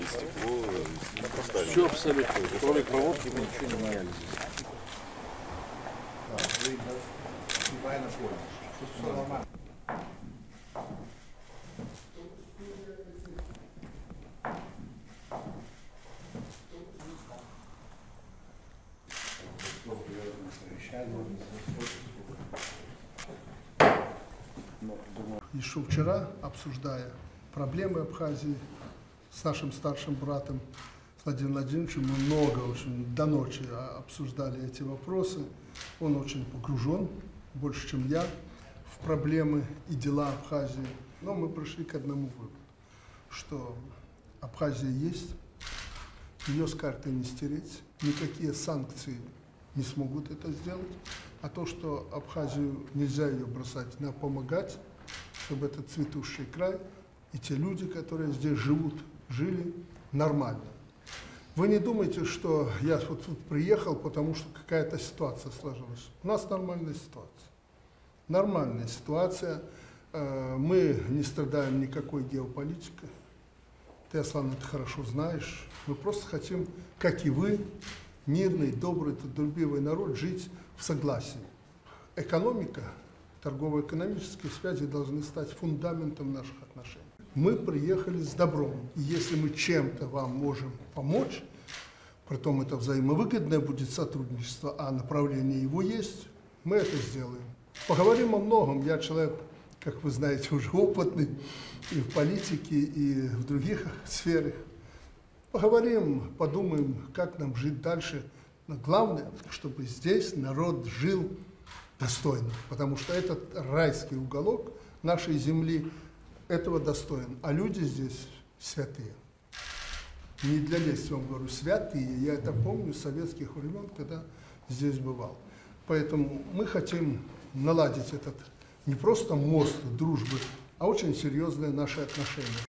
стекло поставили. Все абсолютно. Кроме проводки мы ничего не меняли. Еще вчера, обсуждая проблемы Абхазии с нашим старшим братом Владимиром Владимировичем, мы много, очень до ночи обсуждали эти вопросы. Он очень погружен, больше, чем я, в проблемы и дела Абхазии. Но мы пришли к одному выводу, что Абхазия есть, ее с карты не стереть, никакие санкции не смогут это сделать, а то, что Абхазию нельзя ее бросать, надо помогать, чтобы этот цветущий край и те люди, которые здесь живут, жили нормально. Вы не думайте, что я вот тут приехал, потому что какая-то ситуация сложилась. У нас нормальная ситуация. Нормальная ситуация. Мы не страдаем никакой геополитикой. Ты, Аслан, это хорошо знаешь. Мы просто хотим, как и вы, мирный, добрый, трудолюбивый народ, жить в согласии. Экономика, торгово-экономические связи должны стать фундаментом наших отношений. Мы приехали с добром, и если мы чем-то вам можем помочь, притом это взаимовыгодное будет сотрудничество, а направление его есть, мы это сделаем. Поговорим о многом. Я человек, как вы знаете, уже опытный и в политике, и в других сферах. Поговорим, подумаем, как нам жить дальше. Но главное, чтобы здесь народ жил достойно, потому что этот райский уголок нашей земли этого достоин, а люди здесь святые. Не для лести вам говорю, святые, я это помню с советских времен, когда здесь бывал. Поэтому мы хотим наладить этот не просто мост дружбы, а очень серьезные наши отношения.